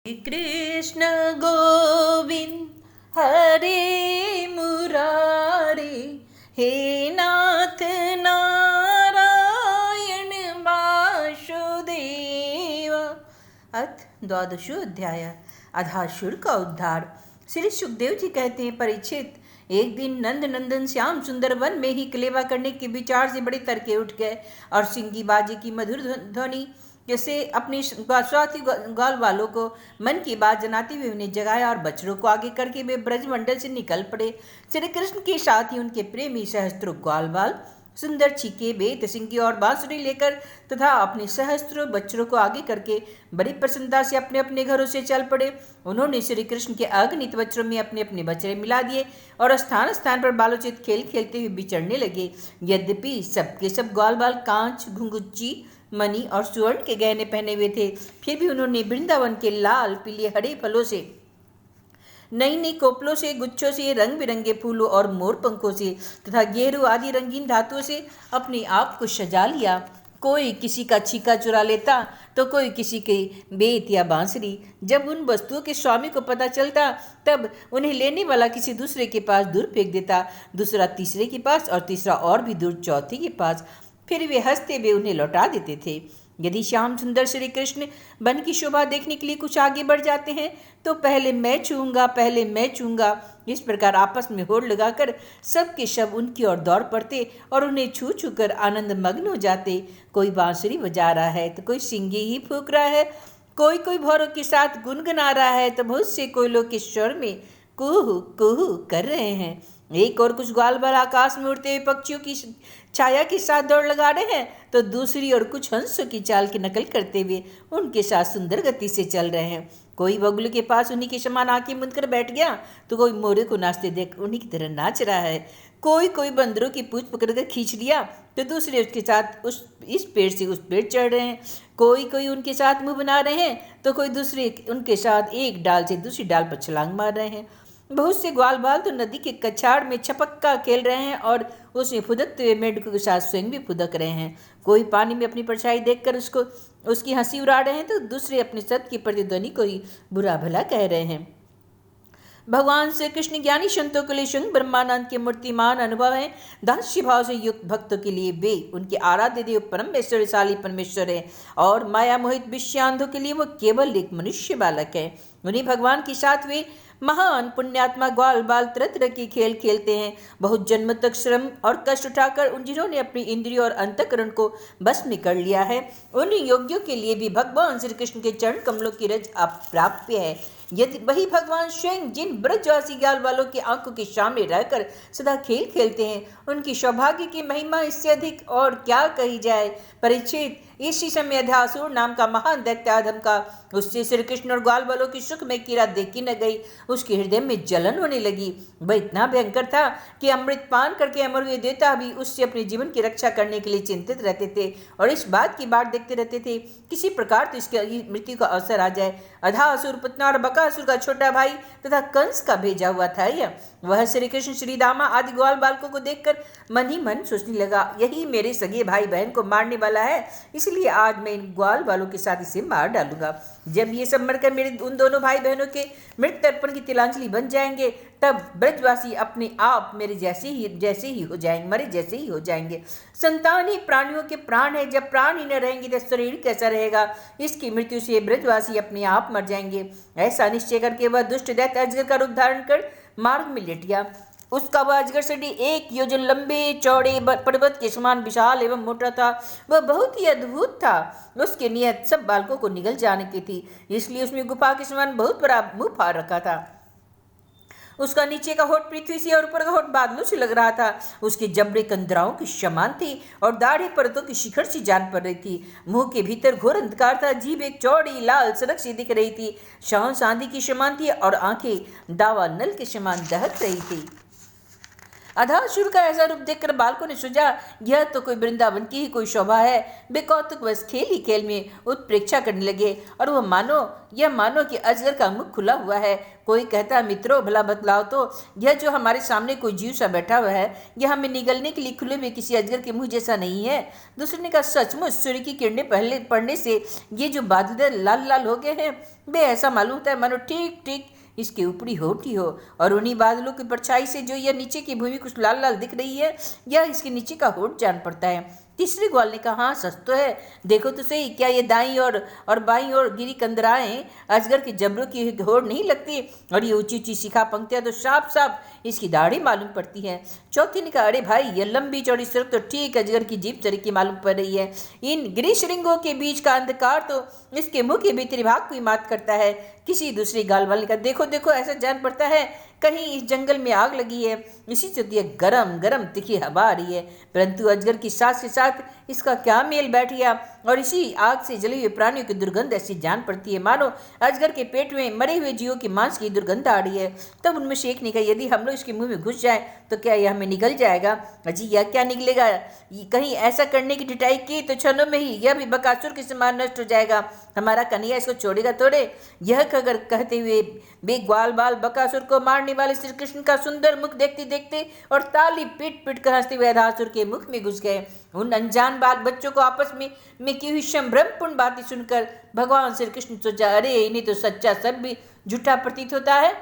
कृष्ण गोविंद हरे मुरारे, हे नाथ नारायण वासुदेव। अथ द्वादशो अध्याय। अधासुर का उद्धार। श्री सुखदेव जी कहते हैं, परीक्षित, एक दिन नंद नंदन श्याम सुंदर वन में ही कलेवा करने के विचार से बड़े तड़के उठ गए और सिंगी बाजे की मधुर ध्वनि जैसे अपनी स्वाति ग्वाल वालों को मन की बात जनाते हुए उन्हें जगाया और बछड़ों को आगे करके वे ब्रजमंडल से निकल पड़े। श्री कृष्ण के साथ ही उनके प्रेमी सहस्त्रों ग्वाल बाल सुंदर चीके बेत सिंगी और बांसुरी लेकर तथा अपने सहस्त्रों बच्चों को आगे करके बड़ी प्रसन्नता से अपने अपने घरों से चल पड़े। उन्होंने श्री कृष्ण के अगणित बच्चों में अपने अपने बछड़े मिला दिए और स्थान स्थान पर बालोचित खेल खेलते हुए विचरने लगे। यद्यपि सबके सब ग्वाल बाल कांच घुंघुच्ची मणि और सुवर्ण के गहने पहने हुए थे, फिर भी उन्होंने वृंदावन के लाल पीले हरे फलों से, नई नई कोपलों से, गुच्छों से, रंग बिरंगे फूलों और मोर पंखों से तथा गेरू आदि रंगीन धातुओं से अपने आप को सजा लिया। कोई किसी का छीका चुरा लेता तो कोई किसी के बेत या बांसुरी। जब उन वस्तुओं के स्वामी को पता चलता तब उन्हें लेने वाला किसी दूसरे के पास दूर फेंक देता, दूसरा तीसरे के पास और तीसरा और भी दूर चौथे के पास। फिर वे हंसते हुए उन्हें लौटा देते थे। यदि श्याम सुंदर श्री कृष्ण वन की शोभा देखने के लिए कुछ आगे बढ़ जाते हैं तो पहले मैं छूंगा, पहले मैं छूंगा, इस प्रकार आपस में होड़ लगाकर सबके शव उनकी ओर दौड़ पड़ते और उन्हें छू छू कर आनंद मग्न हो जाते। कोई बांसुरी बजा रहा है तो कोई सिंगी ही फूंक रहा है, कोई कोई भौरों के साथ गुनगुना रहा है तो बहुत से कोयलों के स्वर में कुहू कुहू कर रहे हैं। एक और कुछ ग्वाल बाल आकाश में उड़ते हुए पक्षियों की छाया के साथ दौड़ लगा रहे हैं तो दूसरी ओर कुछ हंसों की चाल की नकल करते हुए उनके साथ सुंदर गति से चल रहे हैं। कोई बगुल के पास उन्हीं के समान आंखें मूंद कर बैठ गया तो कोई मोरे को नाचते देख उन्हीं की तरह नाच रहा है। कोई कोई बंदरों की पूंछ पकड़कर खींच लिया तो दूसरे उसके साथ इस पेड़ से उस पेड़ चढ़ रहे हैं। कोई कोई उनके साथ मुंह बना रहे हैं तो कोई दूसरे उनके साथ एक डाल से दूसरी डाल पर छलांग मार रहे हैं। बहुत से ग्वाल बाल तो नदी के कछाड़ में छपक्का खेल रहे हैं और उसमें फुदकते हुए मेंढकों के साथ स्वयं भी फुदक रहे हैं। कोई पानी में अपनी परछाई देखकर उसकी हंसी उड़ा रहे हैं तो दूसरे अपने सत की प्रतिध्वनि को ही बुरा भला कह रहे हैं। भगवान श्री कृष्ण ज्ञानी संतों के लिए शंख ब्रह्मानंद के मूर्तिमान अनुभव है। दास्य भाव से युक्त भक्तों के लिए वे उनके आराध्य देव परम ऐश्वर्यशाली परमेश्वर है और माया मोहित विषयांधों के लिए वो केवल एक मनुष्य बालक है। उन्हीं भगवान के साथ वे महान पुण्यात्मा ग्वाल बाल तरह तरह के खेल खेलते हैं। बहुत जन्म तक श्रम और कष्ट उठाकर जिन्होंने अपनी इंद्रियों और अंतकरण को बस में कर लिया है, उन योगियों के लिए भी भगवान श्री कृष्ण के चरण कमलों की रज अप्राप्य है। यदि वही भगवान स्वयं जिन ब्रजवासी ग्वाल वालों की आंखों के सामने रहकर सदा खेल खेलते हैं, उनकी सौभाग्य की महिमा इससे अधिक और क्या कही जाए। परीक्षित, इसी समय अधासुर नाम का महान दैत्याधम का उससे श्री कृष्ण और ग्वाल वालों की सुख में कीड़ा देखी न गई। उसके हृदय में जलन होने लगी। वह इतना भयंकर था कि अमृत पान करके अमर हुए देवता भी उससे अपने जीवन की रक्षा करने के लिए चिंतित रहते थे और इस बात की बाट देखते रहते थे किसी प्रकार तो इसकी मृत्यु का अवसर आ जाए। अधासुर पुतना और बकासुर का छोटा भाई तथा कंस का भेजा हुआ था यह। वह श्री कृष्ण श्री दामा आदि ग्वाल बालकों को देखकर मन ही मन सोचने लगा, यही मेरे सगे भाई बहन को मारने वाला है, इसलिए आज मैं इन ग्वाल वालों के साथ इसे मार डालूंगा। जब ये सब मरकर मेरे उन दोनों भाई बहनों के मृत तर्पण की तिलांजलि बन जाएंगे तब ब्रजवासी अपने आप मेरे जैसे ही हो जाएंगे, मरे जैसे ही हो जाएंगे। संतान ही प्राणियों के प्राण है, जब प्राण ही न रहेंगे तो शरीर कैसा रहेगा। इसकी मृत्यु से ब्रजवासी अपने आप मर जाएंगे। ऐसा निश्चय करके वह दुष्ट दैत्य अजगर का रूप धारण कर मार्ग में लेट गया। उसका वह अजगर शरीर 1 योजन लंबे चौड़े पर्वत के समान विशाल एवं मोटा था। वह बहुत ही अद्भुत था। उसकी नियत सब बालकों को निगल जाने की थी, इसलिए उसमें गुफा के समान बहुत बड़ा मुंह फाड़ रखा था। उसका नीचे का होठ पृथ्वी से और ऊपर का होठ बादलों से लग रहा था। उसके जबड़े कंदराओं की समान थी और दाढ़ी पर्वतों की शिखर सी जान पड़ रही थी। मुंह के भीतर घोर अंधकार था। जीभ एक चौड़ी लाल सड़क सी दिख रही थी। सांस आंधी की समान थी और आंखें दावा नल के समान दहक रही थी। अधासुर का ऐसा रूप देखकर बालकों ने सोचा, यह तो कोई वृंदावन की ही कोई शोभा है। वे कौतुक बस खेल ही खेल में उत्प्रेक्षा करने लगे और वह मानो कि अजगर का मुख खुला हुआ है। कोई कहता, मित्रों भला बतलाओ तो, यह जो हमारे सामने कोई जीव सा बैठा हुआ है, यह हमें निगलने के लिए खुले हुए किसी अजगर के मुंह जैसा नहीं है। दूसरे ने कहा, सचमुच सूर्य की किरणें पहले पड़ने से ये जो बादल लाल लाल हो गए हैं, वे ऐसा मालूम होता है मानो ठीक ठीक इसके ऊपरी होठ ही हो, और उन्हीं बादलों की परछाई से जो यह नीचे की भूमि कुछ लाल लाल दिख रही है, यह इसके नीचे का होठ जान पड़ता है। तीसरे ग्वाल ने कहा, हाँ सच तो है, देखो तो सही, क्या ये दाईं और बाईं और गिरी कंदराएं अजगर के जबड़ों की होड़ नहीं लगती, और ये ऊंची ऊंची शिखा पंक्तियां तो साफ साफ इसकी दाढ़ी मालूम पड़ती है। चौथी ने कहा, अरे भाई, ये लंबी चौड़ी सड़क तो ठीक अजगर की जीभ तरीके मालूम पड़ रही है। इन गिरीशृंगों के बीच का अंधकार तो इसके मुंह के भीतरी भाग को ही मात करता है। किसी दूसरी गाल वाले का, देखो देखो, ऐसा जान पड़ता है कहीं इस जंगल में आग लगी है, इसी से यह गरम गरम तीखी हवा आ रही है। परंतु अजगर की सांस के साथ इसका क्या मेल बैठ गया, और इसी आग से जले हुए प्राणियों की दुर्गंध ऐसी जान पड़ती है मानो अजगर के पेट में मरे हुए जीवों की मांस की दुर्गंध आ रही है। तब उनमें से एक ने कहा, यदि हम लोग इसके मुंह में घुस जाए तो क्या यह हमें निगल जाएगा? अजी, यह क्या निकलेगा? कहीं ऐसा करने की ढिठाई की तो क्षणों में ही यह भी बकासुर के समान नष्ट हो जाएगा। हमारा कन्हैया इसको छोड़ेगा थोड़े। यह अगर कहते हुए वे ग्वाल बाल बकासुर को मारने वाले श्री कृष्ण का सुंदर मुख देखते देखते और ताली पीट पीट कर हंसते हुए अधासुर के मुख में घुस गए। उन अनजान बाल बच्चों को आपस में की हुई संभ्रमपूर्ण बातें सुनकर भगवान श्री कृष्ण सोचा, अरे इन्हें तो सच्चा सब भी झूठा प्रतीत होता है।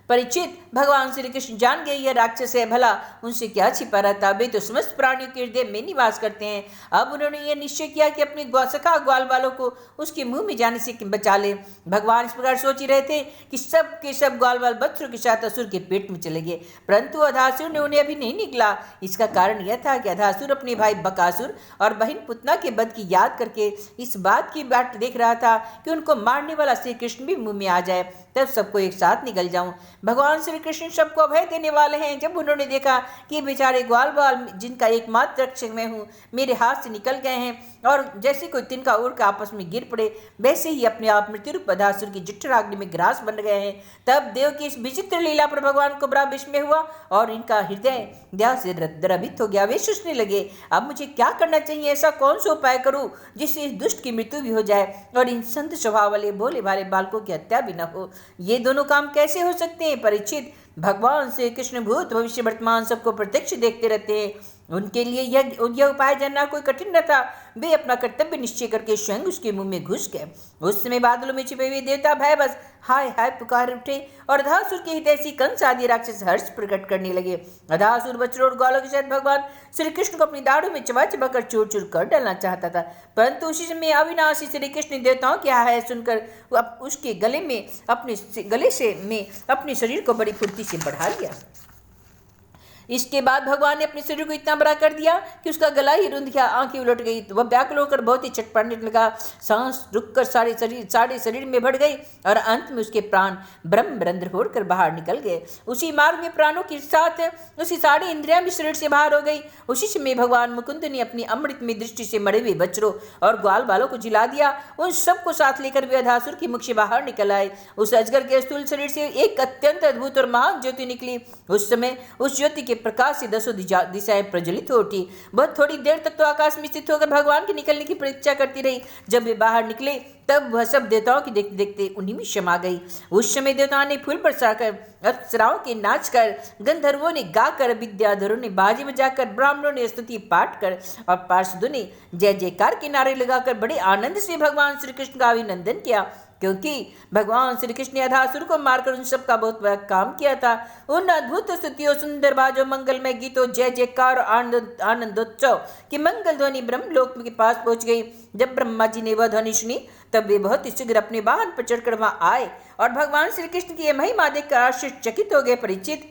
परीक्षित, भगवान श्री कृष्ण जान गए यह राक्षस है, भला उनसे क्या छिपा रहता, वे तो समस्त प्राणियों के हृदय में निवास करते हैं। अब उन्होंने यह निश्चय किया कि अपने सखा ग्वाल वालों को उसके मुंह में जाने से बचा ले। भगवान इस प्रकार सोच ही रहे थे कि सब के सब ग्वाल वाल बच्चों के साथ असुर के पेट में चले गए, परंतु अधासुर ने उन्हें अभी नहीं निकला। इसका कारण यह था कि अधासुर अपने भाई बकासुर और बहन पुतना के वध की याद करके इस बात की बाट देख रहा था कि उनको मारने वाला श्री कृष्ण भी मुंह में आ जाए, तब सबको एक साथ निकल जाऊं। भगवान श्री कृष्ण सबको अभय देने वाले हैं। जब उन्होंने देखा कि बेचारे ग्वाल बाल जिनका एकमात्र रक्षक मैं हूँ मेरे हाथ से निकल गए हैं और जैसे कोई तिनका उड़ कर आपस में गिर पड़े, वैसे ही अपने आप मृत्यु रूप अधासुर की जठराग्नि में ग्रास बन गए हैं, तब देव की इस विचित्र लीला पर भगवान को बड़ा विस्मय हुआ और इनका हृदय दया से द्रवित हो गया। वे सोचने लगे, अब मुझे क्या करना चाहिए, ऐसा कौन सा उपाय करूं जिससे इस दुष्ट की मृत्यु भी हो जाए और इन संत स्वभाव वाले भोले भाले बालकों की हत्या भी न हो। ये दोनों काम कैसे हो सकते हैं? परीक्षित, भगवान श्री कृष्ण भूत भविष्य वर्तमान सबको प्रत्यक्ष देखते रहते हैं। उनके लिए यह उपाय जानना कोई कठिन न था। वे अपना कर्तव्य निश्चय करके स्वयं उसके मुंह में घुस गए। उस समय बादलों में छिपे हुए देवता भय बस हाय हाय पुकार उठे और अधासुर के हितैषी कंस आदि राक्षस हर्ष प्रकट करने लगे। अधासुर बच्चों और ग्वालों के साथ भगवान श्री कृष्ण को अपनी दाढ़ों में चबा चबा कर चूर चूर कर डालना चाहता था, परंतु उसी समय अविनाशी श्री कृष्ण ने देवताओं की आह सुनकर उसके गले में अपने शरीर को बड़ी फुर्ती से बढ़ा लिया। इसके बाद भगवान ने अपने शरीर को इतना बड़ा कर दिया कि उसका गला ही रुंध गया, आंखें उलट गई, वह व्याकुल होकर बहुत ही चटपटने लगा। सांस रुककर सारे शरीर में बढ़ गई और अंत में उसके प्राण ब्रह्म रंध्र होकर बाहर निकल गए। उसी मार्ग में प्राणों के साथ उसकी सारी इंद्रियां भी शरीर से बाहर हो गई। उसी समय भगवान मुकुंद ने अपनी अमृतमय दृष्टि से मरे हुए बच्चों और ग्वाल बालों को जिला दिया। उन सबको साथ लेकर वे अधासुर के मुख से बाहर निकल आए। उस अजगर के स्थूल शरीर से एक अत्यंत अद्भुत और महान ज्योति निकली। उस समय उस ज्योति के प्रकाश से 10 दिशाएं प्रज्वलित हो उठी। बहुत थोड़ी देर तक तो आकाश में स्थित होकर भगवान के निकलने की प्रतीक्षा करती रही। जब वे बाहर निकले तब वह सब देवताओं की देखते देखते उन्हीं में समा गई। उस समय देवताओं ने फूल बरसाकर, अप्सराओं के नाच कर, गंधर्वों ने गाकर, विद्याधरों ने बाजी बजाकर, ब्राह्मणों ने स्तुति पाठ कर और पार्षदों ने जय जयकार के नारे लगाकर बड़े आनंद से भगवान श्री कृष्ण का अभिनंदन किया, क्योंकि भगवान श्री कृष्ण ने अधासुर को मारकर उन सब का बहुत बड़ा काम किया था। उन अद्भुत स्तुतियों, सुंदर बाजों, मंगलमय गीतों, जय जयकार और आनंदोत्सव की मंगल ध्वनि ब्रह्मलोक के पास पहुंच गई। जब ब्रह्मा जी ने वह ध्वनि सुनी तब वे बहुत ही शीघ्र अपने वाहन पर चढ़कर वहां आए और भगवान श्री कृष्ण की यह महिमा देखकर आश्चर्यचकित हो गए। परीक्षित,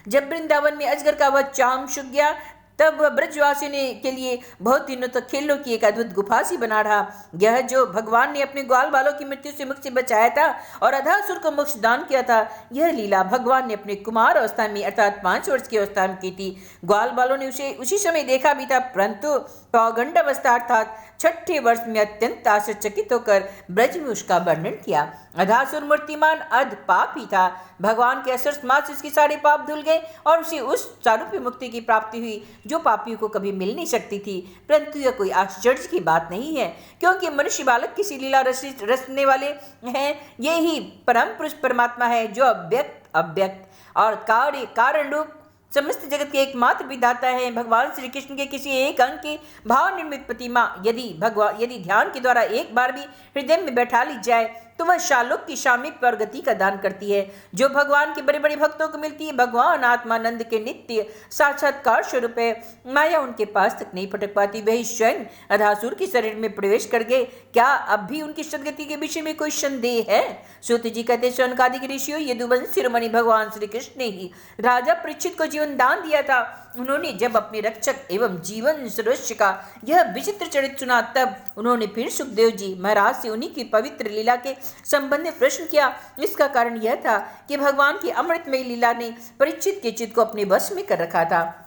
जब वृंदावन में अजगर का वह चाम सूख गया तब वह ब्रजवासियों ने के लिए बहुत दिनों तक खेलों की एक अद्भुत गुफा सी बना रहा। यह जो भगवान ने अपने ग्वाल बालों की मृत्यु से मुक्ति बचाया था और अधासुर को मोक्ष दान किया था, यह लीला भगवान ने अपने कुमार अवस्था में अर्थात 5 वर्ष की अवस्था में की थी। ग्वाल बालों ने उसे उसी समय देखा भी था, परंतु पौगंड अवस्था अर्थात 6ठे वर्ष में अत्यंत आश्चर्यचकित होकर ब्रज में उसका वर्णन किया। अधासुर मूर्तिमान अध पाप ही था। भगवान के असर समाज से उसके सारे पाप धुल गए और उसे उस सारूप्य मुक्ति की प्राप्ति हुई जो पापियों को कभी मिल नहीं सकती थी। परंतु यह कोई आश्चर्य की बात नहीं है, क्योंकि मनुष्य बालक किसी लीला रचने वाले हैं। ये ही परम पुरुष परमात्मा है जो अव्यक्त और कारण रूप समस्त जगत के एकमात्र विधाता है। भगवान श्री कृष्ण के किसी एक अंग की भाव निर्मित प्रतिमा यदि ध्यान के द्वारा एक बार भी हृदय में बैठा ली जाए तो वह शालोक की शामीप्य और गति का दान करती है, जो भगवान के बड़े बड़े भक्तों को मिलती है। भगवान आत्मानंद के नित्य साक्षात्कार स्वरूप है। माया उनके पास तक नहीं फटक पाती। वही स्वयं अधासुर के शरीर में प्रवेश कर गए। क्या अब भी उनकी सदगति के विषय में कोई संदेह है? सूत जी कहते, शौनकादि के ऋषियों, यदुवंश शिरोमणि भगवान श्री कृष्ण ने ही राजा परीक्षित को जीवन दान दिया था। उन्होंने जब अपने रक्षक एवं जीवन सर्वस्व का यह विचित्र चरित्र सुना, तब उन्होंने फिर सुखदेव जी महाराज से उन्हीं की पवित्र लीला के संबंध में प्रश्न किया। इसका कारण यह था कि भगवान की अमृतमयी लीला ने परीक्षित के चित्त को अपने वश में कर रखा था।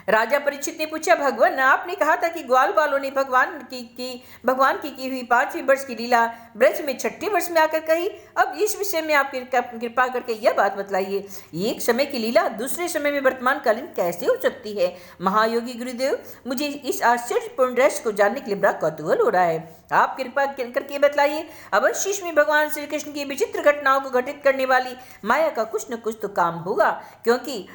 राजा परीक्षित ने पूछा, भगवान, आपने कहा था कि ग्वाल बालों ने भगवान की हुई 5वें वर्ष की लीला ब्रज में 6ठे वर्ष में आकर कही। अब इस विषय में आप कृपा करके यह बात बतलाइए, एक समय की लीला दूसरे समय में वर्तमान कालीन कैसे हो सकती है? महायोगी गुरुदेव, मुझे इस आश्चर्यपूर्ण रहस्य को जानने के लिए बड़ा कौतूहल हो रहा है। आप कृपा करके बतलाइए। अवश्य इसमें भगवान श्री कृष्ण की विचित्र घटनाओं को घटित करने वाली माया का कुछ न कुछ तो काम होगा, क्योंकि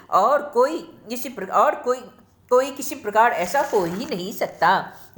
कोई किसी प्रकार ऐसा हो ही नहीं सकता।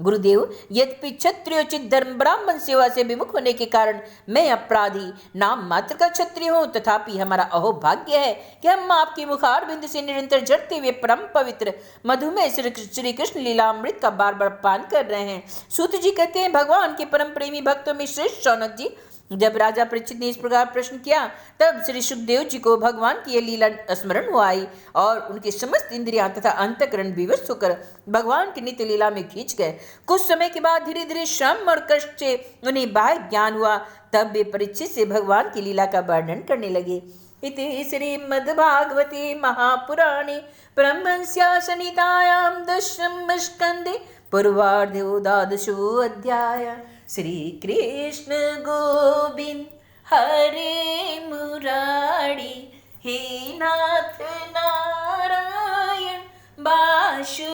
गुरुदेव, यद्यपि क्षत्रियोचित धर्म ब्राह्मण सेवा से विमुख होने के कारण मैं अपराधी नाम मात्र का क्षत्रिय हूँ, तथापि हमारा अहोभाग्य है कि हम आपके मुखार बिंद से निरंतर झरते हुए परम पवित्र मधुमेह श्री कृष्ण लीलामृत का बार बार पान कर रहे हैं। सूत जी कहते हैं, भगवान के परम प्रेमी भक्तों में श्रेष्ठ शौनक जी, जब राजा परीक्षित ने इस प्रकार प्रश्न किया, तब श्री सुखदेव जी को भगवान की यह लीला स्मरण हुआ आई और उनके समस्त इंद्रियां तथा अंतकरण विवश होकर भगवान की नित्य लीला में खींच गए। कुछ समय के बाद धीरे धीरे श्रम और कष्ट से उन्हें बाह्य ज्ञान हुआ। तब वे परीक्षित से भगवान की लीला का वर्णन करने लगे। इति श्रीमद्भागवते महापुराणे परमहंस्यां संहितायां दशम स्कंदे पूर्वार्धे 12वां अध्याय। श्री कृष्ण गोविंद हरे मुरारी, हे नाथ नारायण बाशु